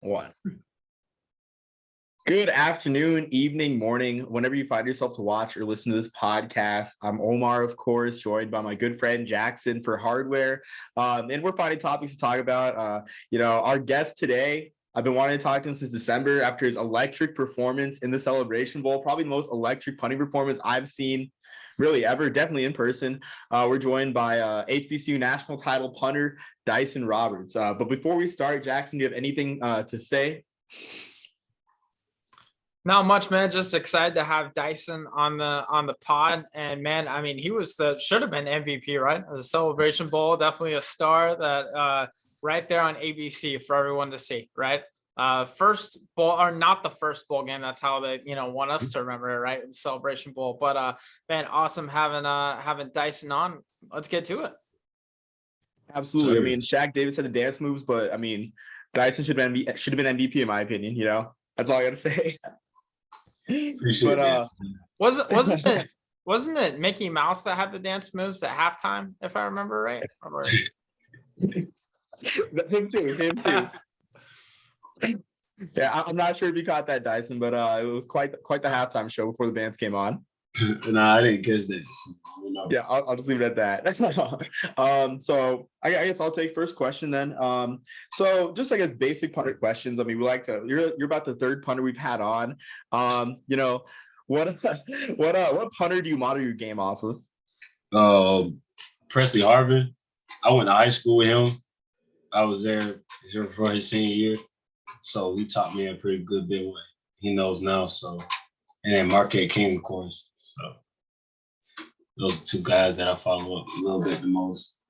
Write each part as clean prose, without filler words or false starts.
One. Good afternoon, evening, morning, whenever you find yourself to watch or listen to this podcast. I'm Omar, of course, joined by my good friend Jackson for hardware. And we're finding topics to talk about. Our guest today, I've been wanting to talk to him since December after his electric performance in the Celebration Bowl, probably the most electric punting performance I've seen really ever, definitely in person. We're joined by HBCU national title punter Dyson Roberts. But before we start, Jackson, do you have anything to say? Not much, man. Just excited to have Dyson on the pod. And man, I mean, he should have been MVP, right? The Celebration Bowl, definitely a star that right there on ABC for everyone to see, right? First bowl, or not the first bowl game. That's how they, want us to remember it, right? The Celebration Bowl. But man, awesome having Dyson on. Let's get to it. Absolutely. I mean, Shaq Davis had the dance moves, but I mean, Dyson should have been MVP in my opinion. That's all I got to say. But wasn't it Mickey Mouse that had the dance moves at halftime, if I remember right? Him too. Yeah, I'm not sure if you caught that, Dyson, but it was quite the halftime show before the bands came on. No, I didn't catch that. Yeah, I'll just leave it at that. So I guess I'll take first question then. So just I guess basic punter questions. I mean, you're about the third punter we've had on. What punter do you model your game off of? Presley Harvin. I went to high school with him. I was there for his senior year, so he taught me a pretty good bit what he knows now. So, and then Marquette King, of course. So those are two guys that I follow up a little bit the most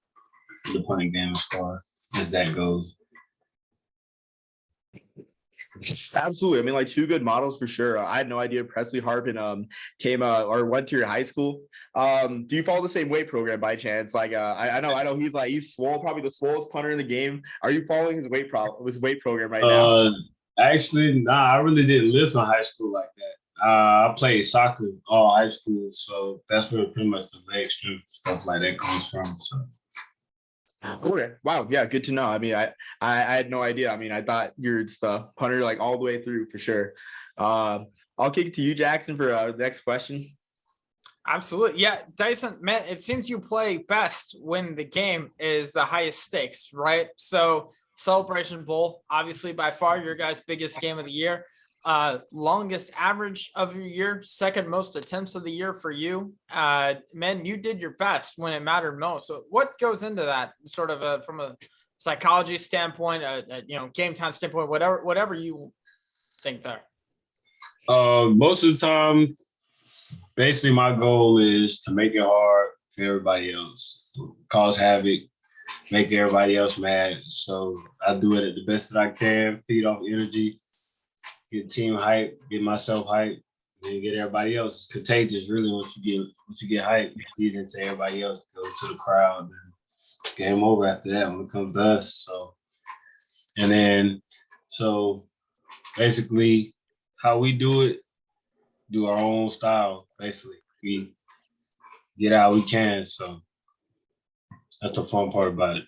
in the punting game as far as that goes. Absolutely. I mean, like two good models for sure. I had no idea Presley Harvin came or went to your high school. Do you follow the same weight program by chance? Like I know he's swole, probably the swolest punter in the game. Are you following his weight program right now? Actually, nah, I really didn't live in high school like that. I played soccer all high school, so that's where pretty much the leg strength stuff like that comes from. So. Okay. Wow. Yeah. Good to know. I mean, I had no idea. I mean, I thought you're just a punter like all the way through for sure. I'll kick it to you, Jackson, for the next question. Absolutely. Yeah. Dyson, man, it seems you play best when the game is the highest stakes, right? So Celebration Bowl, obviously by far your guys' biggest game of the year. Longest average of your year, second most attempts of the year for you. Man, you did your best when it mattered most. So what goes into that sort of from a psychology standpoint, game time standpoint, whatever you think there? Most of the time, basically my goal is to make it hard for everybody else, cause havoc, make everybody else mad. So I do it at the best that I can, feed off energy, get team hype, get myself hype, and get everybody else. It's contagious, really. Once you get hype, it feeds into everybody else, goes to the crowd, and game over after that when it comes to us. So basically, how we do our own style. Basically, we get out we can. So that's the fun part about it.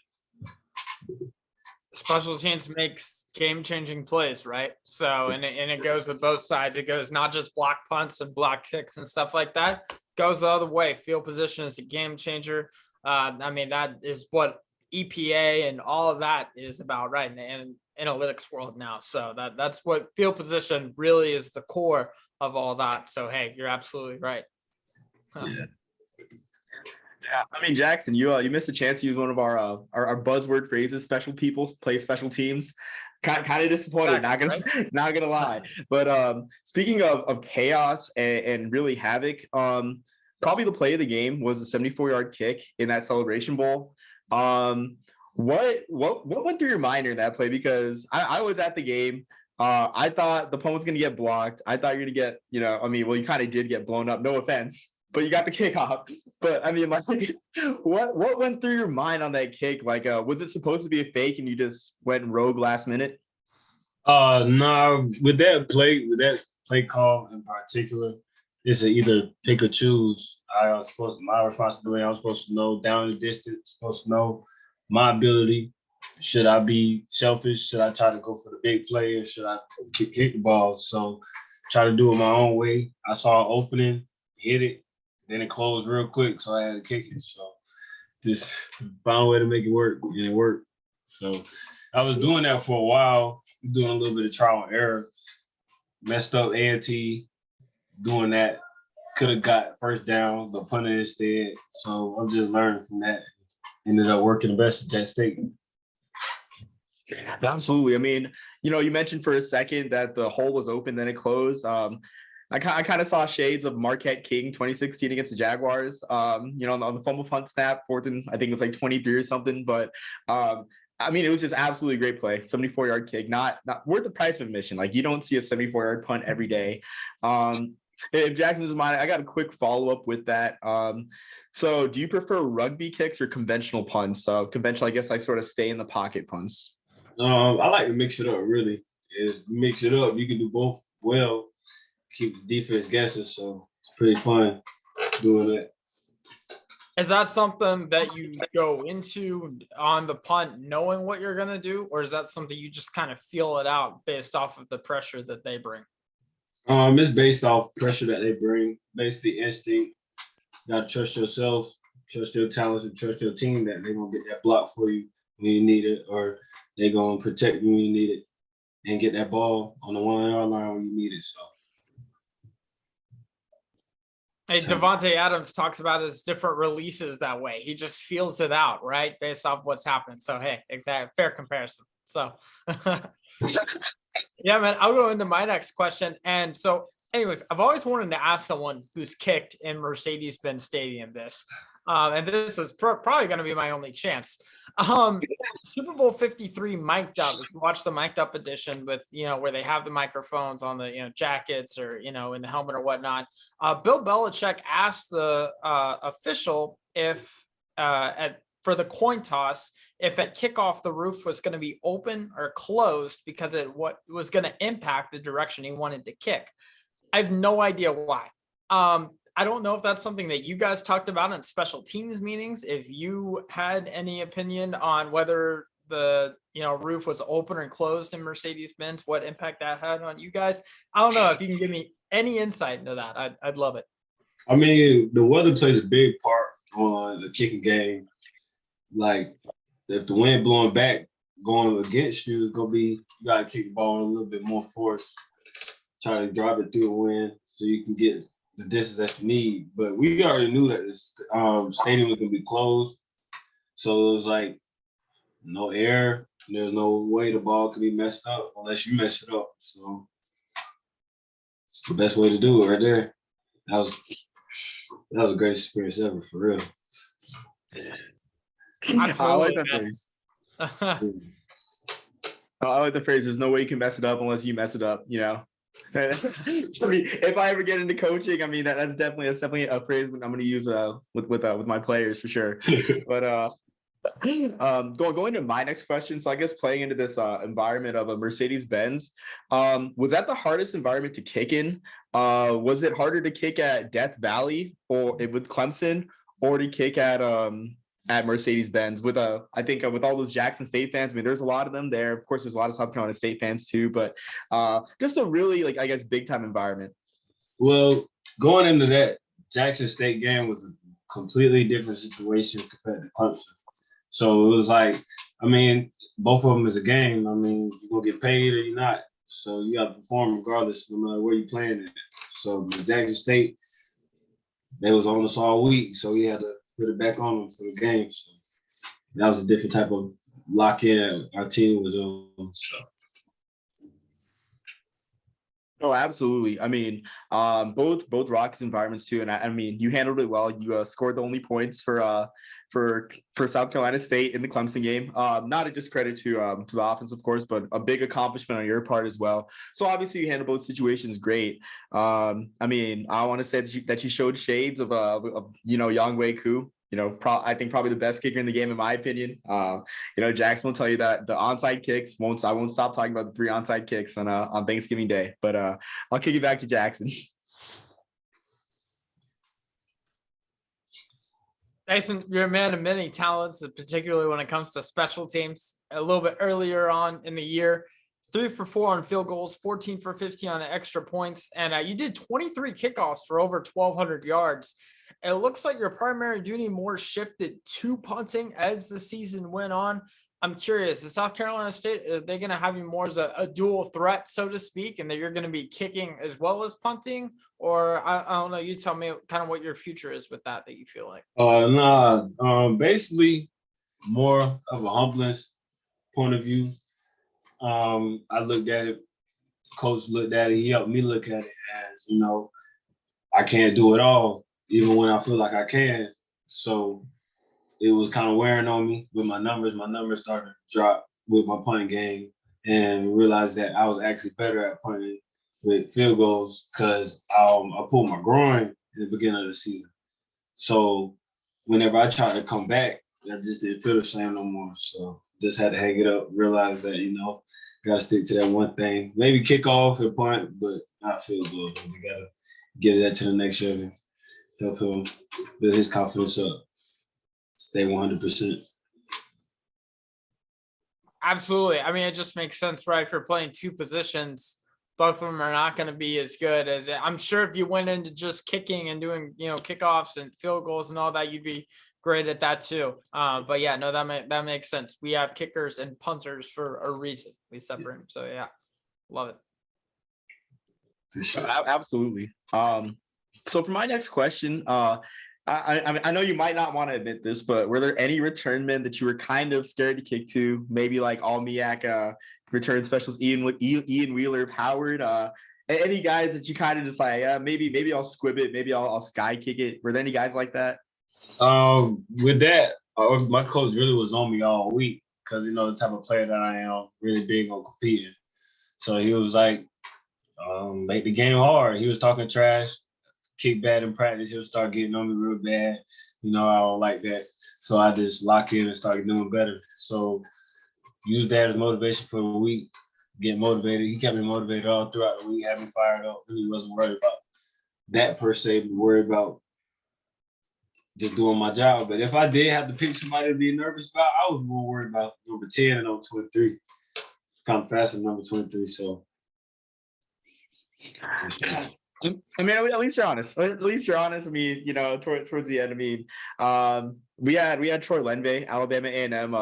Special teams makes game-changing plays, right? So, and it goes with both sides. It goes not just block punts and block kicks and stuff like that. It goes the other way. Field position is a game changer. I mean, that is what EPA and all of that is about, right? In the analytics world now. So that's what field position really is, the core of all that. So, hey, you're absolutely right. Yeah. Yeah, I mean, Jackson, you missed a chance to use one of our buzzword phrases. Special people play special teams. Kind of disappointed. Not gonna lie. But speaking of chaos and really havoc, probably the play of the game was the 74-yard kick in that Celebration Bowl. What went through your mind during that play? Because I was at the game. I thought the punt was gonna get blocked. I thought you're gonna get, you kind of did get blown up. No offense. But you got the kickoff. But I mean, like, what went through your mind on that kick? Like, was it supposed to be a fake and you just went rogue last minute? No, with that play call in particular, it's either pick or choose. My responsibility. I was supposed to know down the distance, supposed to know my ability, should I be selfish? Should I try to go for the big play or should I kick the ball? So try to do it my own way. I saw an opening, hit it, then it closed real quick, so I had to kick it. So just found a way to make it work, and it worked. So I was doing that for a while, doing a little bit of trial and error. Messed up A&T, doing that. Could have got first down, but punted instead. So I'm just learning from that. Ended up working the best at Jack State. Absolutely. I mean, you mentioned for a second that the hole was open, then it closed. I kind of saw shades of Marquette King 2016 against the Jaguars. On the fumble punt snap, fourth and I think it was like 23 or something. But I mean, it was just absolutely great play. 74-yard kick, not worth the price of admission. Like you don't see a 74-yard punt every day. If Jackson's mind, I got a quick follow-up with that. So do you prefer rugby kicks or conventional punts? So conventional, I guess I sort of stay in the pocket punts. I like to mix it up, really. Mix it up. You can do both well, keep the defense guessing. So it's pretty fun doing that. Is that something that you go into on the punt knowing what you're going to do? Or is that something you just kind of feel it out based off of the pressure that they bring? It's based off pressure that they bring, basically instinct. You got to trust yourself, trust your talents, and trust your team that they're going to get that block for you when you need it, or they're going to protect you when you need it and get that ball on the 1 yard line when you need it. So, hey, Devontae Adams talks about his different releases that way. He just feels it out, right, based off what's happening. So, hey, exactly, fair comparison. So, yeah, man, I'll go into my next question. And so, anyways, I've always wanted to ask someone who's kicked in Mercedes-Benz Stadium this. And this is probably going to be my only chance. Super Bowl 53 mic'd up. If you watch the mic'd up edition with, where they have the microphones on the, jackets or, in the helmet or whatnot. Bill Belichick asked the official if for the coin toss, if at kickoff the roof was going to be open or closed because what was going to impact the direction he wanted to kick. I have no idea why. I don't know if that's something that you guys talked about in special teams meetings. If you had any opinion on whether the roof was open or closed in Mercedes-Benz, what impact that had on you guys. I don't know if you can give me any insight into that. I'd love it. I mean, the weather plays a big part on the kicking game. Like if the wind blowing back, going against you, it's gonna be you gotta kick the ball with a little bit more force. Try to drive it through the wind so you can get the distance that you need. But we already knew that this stadium was going to be closed. So it was like no air. There's no way the ball could be messed up unless you mess it up. So it's the best way to do it right there. That was a great experience ever, for real. I like that phrase. I like the phrase, there's no way you can mess it up unless you mess it up, I mean, if I ever get into coaching, I mean that's definitely a phrase I'm going to use with my players for sure. But going to my next question. So I guess playing into this environment of a Mercedes-Benz, was that the hardest environment to kick in? Was it harder to kick at Death Valley or with Clemson, or to kick at Mercedes-Benz I think with all those Jackson State fans? I mean, there's a lot of them there. Of course, there's a lot of South Carolina State fans too, but just a really, big time environment. Well, going into that Jackson State game was a completely different situation compared to Clemson. So it was like, I mean, both of them is a game. I mean, you're going to get paid or you're not. So you got to perform regardless, no matter where you're playing at. So Jackson State, they was on us all week, so we had to put it back on them for the game. So that was a different type of lock-in our team was on. So. Oh, absolutely. I mean, both Rockies environments too, and I mean, you handled it well. You scored the only points for South Carolina State in the Clemson game. Not a discredit to the offense, of course, but a big accomplishment on your part as well. So obviously, you handled both situations great. I mean, I want to say that you showed shades of Yang Wei Koo. I think probably the best kicker in the game, in my opinion. Jackson will tell you that the onside kicks I won't stop talking about the 3 onside kicks on Thanksgiving Day, but I'll kick it back to Jackson. Dyson, you're a man of many talents, particularly when it comes to special teams. A little bit earlier on in the year, 3 for 4 on field goals, 14 for 15 on extra points, and you did 23 kickoffs for over 1,200 yards. It looks like your primary duty more shifted to punting as the season went on. I'm curious, is South Carolina State, are they going to have you more as a dual threat, so to speak, and that you're going to be kicking as well as punting? Or I don't know, you tell me kind of what your future is with that you feel like. Basically more of a humbleness point of view. I looked at it, coach looked at it, he helped me look at it as, I can't do it all, even when I feel like I can. So it was kind of wearing on me with my numbers. My numbers started to drop with my punting game, and realized that I was actually better at punting with field goals because I pulled my groin in the beginning of the season. So whenever I tried to come back, I just didn't feel the same no more. So just had to hang it up, realize that, got to stick to that one thing. Maybe kick off and punt, but not field goal. We got to get that to the next year and help him build his confidence up. Stay 100%. Absolutely. I mean, it just makes sense, right? If you're playing two positions, both of them are not going to be as good as I'm sure if you went into just kicking and doing, kickoffs and field goals and all that, you'd be great at that too. But yeah, no, that makes sense. We have kickers and punters for a reason. We separate them. So yeah, love it. Sure. Absolutely. So for my next question, I know you might not want to admit this, but were there any return men that you were kind of scared to kick to? Maybe like All-MEAC return specialists, Ian Wheeler, Howard. Any guys that you kind of just like, maybe I'll squib it, maybe I'll sky kick it. Were there any guys like that? With that, my coach really was on me all week because the type of player that I am, really big on competing. So he was like, make the game hard. He was talking trash. Kick bad in practice, he'll start getting on me real bad. I don't like that. So I just lock in and start doing better. So use that as motivation for the week, get motivated. He kept me motivated all throughout the week, had me fired up. Really wasn't worried about that per se, but worried about just doing my job. But if I did have to pick somebody to be nervous about, I was more worried about number 10 and number 23. Kind of faster than number 23, so. I mean, at least you're honest. At least you're honest. I mean, towards the end, I mean, we had Troy Lenve, Alabama A&M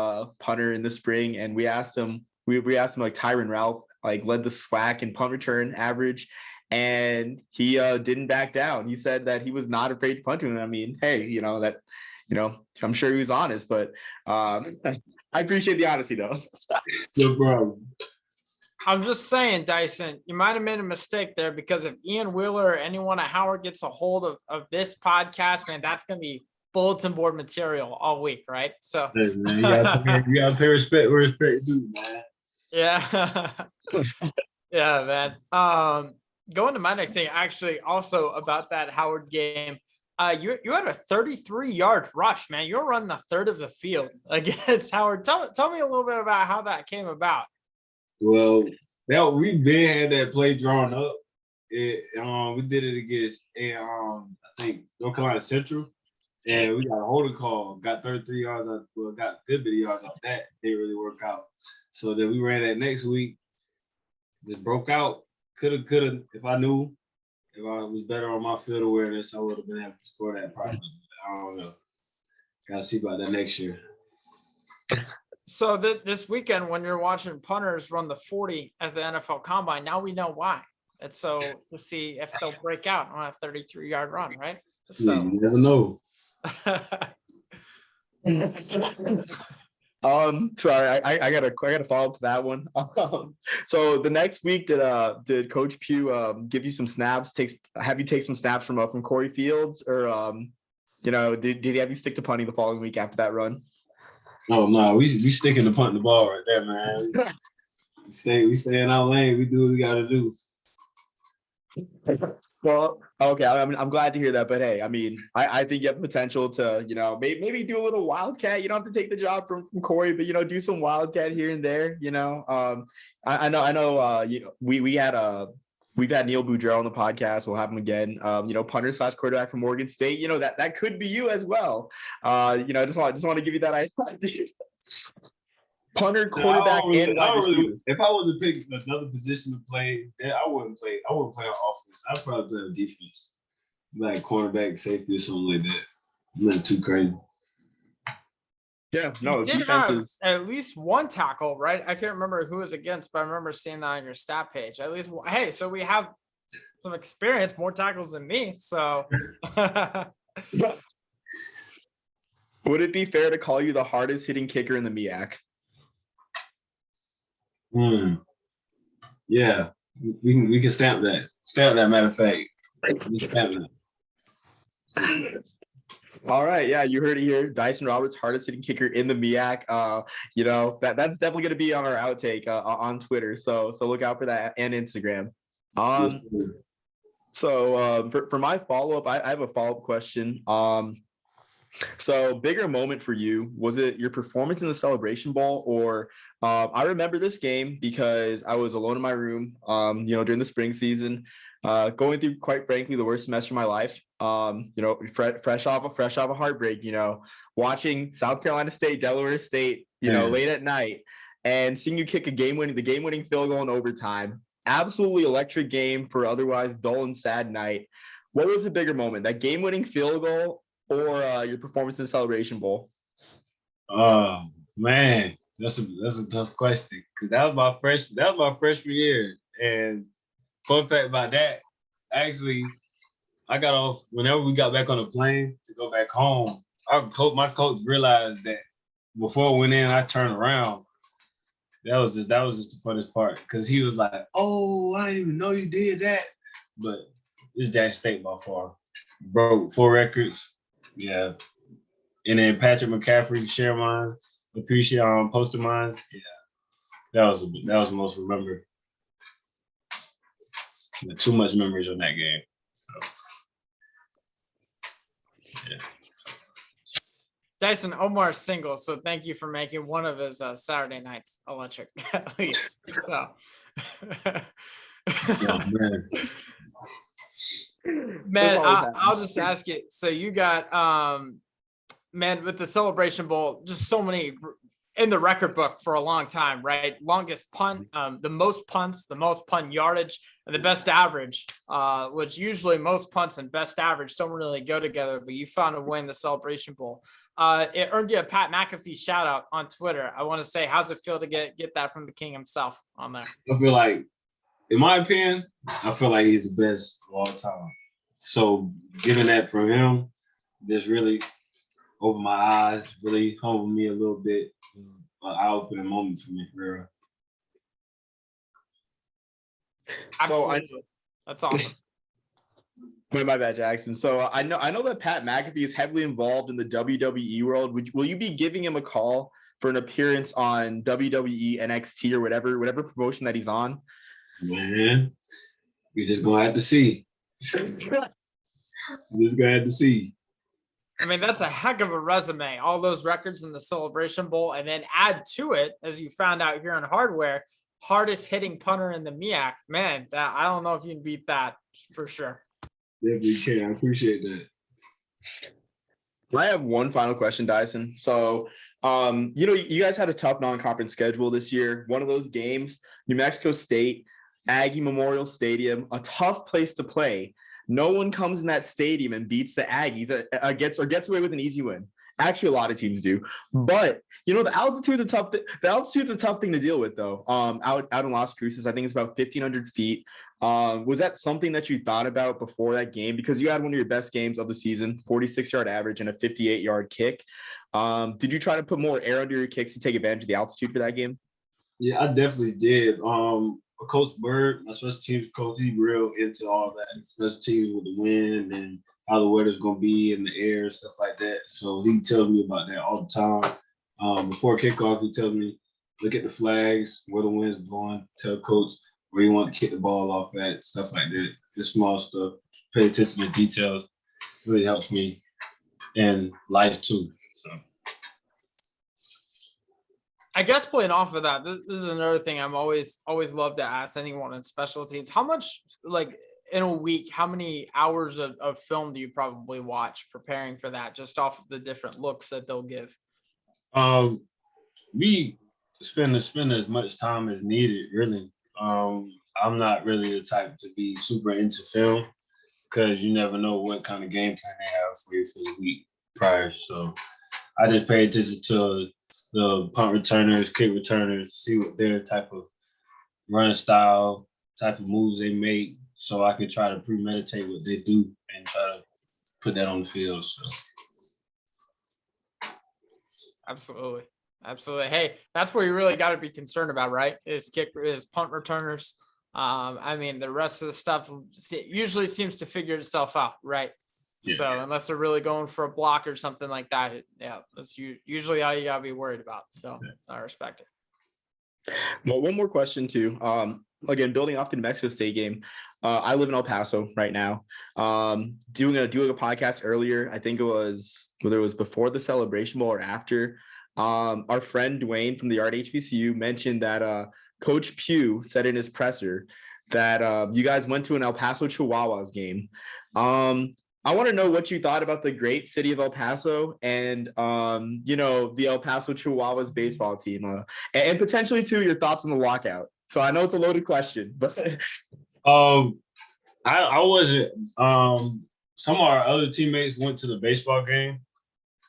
punter in the spring, and we asked him like Tyron Ralph like led the SWAC and punt return average, and he didn't back down. He said that he was not afraid to punt to him. I mean, hey, I'm sure he was honest, but I appreciate the honesty though. No problem. I'm just saying, Dyson, you might have made a mistake there because if Ian Wheeler or anyone at Howard gets a hold of this podcast, man, that's going to be bulletin board material all week, right? So, hey, man, you gotta pay respect where respect due, man. Yeah. Yeah, man. Going to my next thing, actually, also about that Howard game. You had a 33-yard rush, man. You're running a third of the field against Howard. Tell me a little bit about how that came about. Well, we had that play drawn up. We did it against I think North Carolina Central, and we got a holding call. Got 33 yards. Got a good bit of yards off that. Didn't really work out. So then we ran that next week. Just broke out. Coulda. If I was better on my field awareness, I would have been able to score that probably. I don't know. Gotta see about that next year. So this weekend, when you're watching punters run the 40 at the NFL Combine, now we know why. And so to see if they'll break out on a 33-yard run, right? So you never know. Sorry, I gotta follow up to that one. So the next week, did Coach Pugh give you some snaps? Have you take some snaps from Corey Fields, or did he have you stick to punting the following week after that run? Oh no, we sticking to punting the ball right there, man. We stay in our lane. We do what we gotta do. Well, okay. I'm glad to hear that. But hey, I mean, I think you have potential to, maybe do a little wildcat. You don't have to take the job from Corey, but do some wildcat here and there. I know. We had We've had Neil Boudreau on the podcast. We'll have him again. Punter / quarterback from Morgan State. That could be you as well. I just want to give you that idea. Punter, quarterback, and wide receiver. If I was to pick another position to play, then I wouldn't play on offense. I'd probably play on defense, like cornerback, safety, or something like that. Nothing too crazy. Yeah, no, you did defense have is at least one tackle, right? I can't remember who it was against, but I remember seeing that on your stat page. At least, hey, so we have some experience, more tackles than me. So, would it be fair to call you the hardest hitting kicker in the MEAC? Yeah, we can stamp that. Stamp that. Matter of fact, we stamp that. All right, yeah, you heard it here. Dyson Roberts, hardest hitting kicker in the MEAC. That's definitely going to be on our outtake on Twitter. So look out for that and Instagram. So for my follow up, I have a follow up question. So bigger moment for you, was it your performance in the Celebration Bowl, or I remember this game because I was alone in my room, during the spring season, going through, quite frankly, the worst semester of my life. Fresh off a heartbreak, watching South Carolina State, Delaware State, late at night, and seeing you kick the game winning field goal in overtime. Absolutely electric game for otherwise dull and sad night. What was the bigger moment, that game winning field goal or your performance in the Celebration Bowl? Oh man, that's a tough question, because that was my freshman year. And fun fact about that, actually, I got off whenever we got back on the plane to go back home. My coach realized that before I went in, I turned around. That was just the funnest part, because he was like, "Oh, I didn't even know you did that." But it's Jackson State by far. Broke 4 records. Yeah. And then Patrick McCaffrey share mine, appreciate posted mine. Yeah. That was the most remembered. Too much memories on that game. So, yeah. Dyson, Omar's single, so thank you for making one of his Saturday nights electric, at least. So. Oh, man. Man, I'll just ask you. So you got, man, with the Celebration Bowl, just so many in the record book for a long time, right? Longest punt, the most punts, the most punt yardage, and the best average, which usually most punts and best average don't really go together, but you found a way in the Celebration Bowl. It earned you a Pat McAfee shout out on Twitter. I want to say, how's it feel to get that from the king himself on there? I feel like, in my opinion, I feel like he's the best of all time. So getting that from him just really opened my eyes, really humbled me a little bit. It was an eye-opening moment for me, for real. Absolutely. That's awesome. My bad, Jackson. So I know that Pat McAfee is heavily involved in the WWE world. Will you be giving him a call for an appearance on WWE, NXT, or whatever promotion that he's on? Man, we're just gonna have to see. We're just gonna have to see. I mean, that's a heck of a resume. All those records in the Celebration Bowl, and then add to it, as you found out here on Hardware, hardest hitting punter in the MEAC. Man, that I don't know if you can beat that for sure. Definitely can. I appreciate that. I have one final question, Dyson. So, you guys had a tough non-conference schedule this year. One of those games, New Mexico State, Aggie Memorial Stadium, a tough place to play. No one comes in that stadium and beats the Aggies, gets away with an easy win. Actually, a lot of teams do, but the altitude's a tough. The altitude's a tough thing to deal with, though. Out in Las Cruces, I think it's about 1,500 feet. Was that something that you thought about before that game? Because you had one of your best games of the season, 46-yard average and a 58-yard kick. Did you try to put more air under your kicks to take advantage of the altitude for that game? Yeah, I definitely did. Coach Bird, my special teams coach, he's real into all that, special teams with the wind and how the weather's going to be in the air and stuff like that. So he tells me about that all the time. Before kickoff, he tells me, look at the flags, where the wind's blowing, tell coach where you want to kick the ball off at, stuff like that. Just small stuff. Pay attention to details. It really helps me in life too. So. I guess playing off of that, this is another thing I'm always love to ask anyone in special teams. How much, like in a week, how many hours of film do you probably watch preparing for that, just off of the different looks that they'll give? We spend as much time as needed, really. I'm not really the type to be super into film because you never know what kind of game plan they have for you for the week prior. So I just pay attention to the punt returners, kick returners, see what their type of run style, type of moves they make, so I can try to premeditate what they do and try to put that on the field. So. Absolutely. Hey, that's where you really got to be concerned about, right? Is punt returners. I mean, the rest of the stuff usually seems to figure itself out, right? Yeah. So unless they're really going for a block or something like that, yeah, that's usually all you gotta be worried about. So I respect it. Well, one more question too. Again, building off the New Mexico State game, I live in El Paso right now. Doing a podcast earlier, I think it was whether it was before the Celebration Bowl or after. Our friend Dwayne from the Art HBCU mentioned that Coach Pugh said in his presser that you guys went to an El Paso Chihuahuas game. I want to know what you thought about the great city of El Paso and, the El Paso Chihuahuas baseball team and potentially too your thoughts on the lockout. So I know it's a loaded question, but I wasn't. Some of our other teammates went to the baseball game.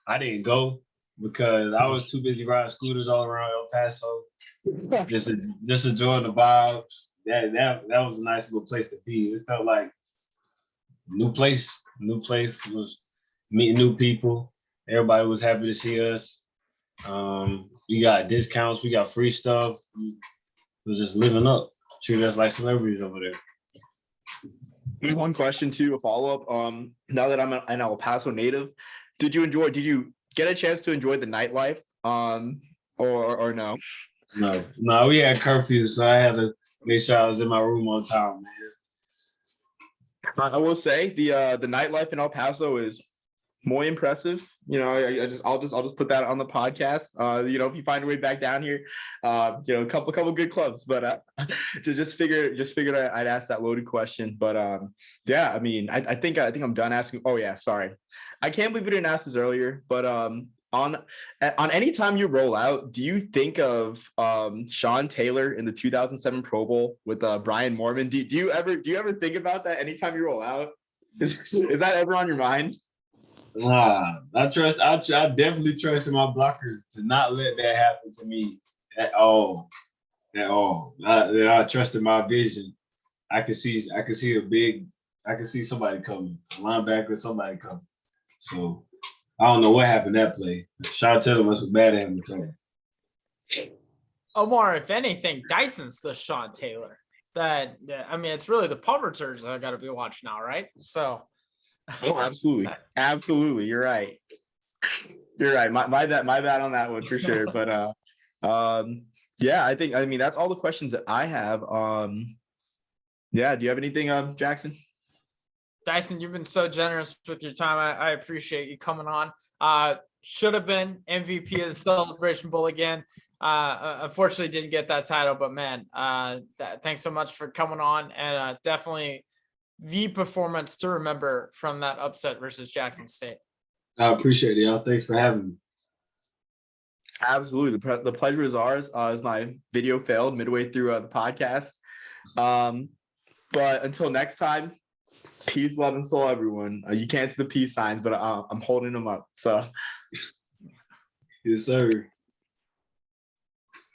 I didn't go because I was too busy riding scooters all around El Paso, just enjoying the vibes. That was a nice little place to be. It felt like new place was meeting new people. Everybody was happy to see us. We got discounts, we got free stuff. We was just living up, treating us like celebrities over there. One question too, a follow-up. Now that I'm an El Paso native, did you get a chance to enjoy the nightlife? Or no? No, we had curfew, so I had to make sure I was in my room on time, man. I will say the nightlife in El Paso is more impressive. I'll just put that on the podcast. If you find a way back down here, a couple good clubs. But to just figured I'd ask that loaded question. But I mean, I think I'm done asking. Oh yeah, sorry. I can't believe we didn't ask this earlier. But on any time you roll out, do you think of Sean Taylor in the 2007 Pro Bowl with Brian Mormon? Do you ever think about that anytime you roll out? Is that ever on your mind? I definitely trust in my blockers to not let that happen to me at all. I trust in my vision. I can see somebody coming, a linebacker, somebody coming. So I don't know what happened that play. Sean Taylor must be bad at him. Omar, if anything, Dyson's the Sean Taylor. It's really the punt returners that I got to be watching now, right? So. Oh, absolutely. You're right. My bad on that one for sure. But I think that's all the questions that I have. Do you have anything, Jackson? Dyson, you've been so generous with your time. I appreciate you coming on. Should have been MVP of the Celebration Bowl again. Unfortunately didn't get that title, but man, thanks so much for coming on, and definitely the performance to remember from that upset versus Jackson State. I appreciate it, y'all. Thanks for having me. Absolutely. The pleasure is ours. As my video failed midway through the podcast. But until next time, peace, love, and soul, everyone. You can't see the peace signs, but I'm holding them up. So. Yes, sir.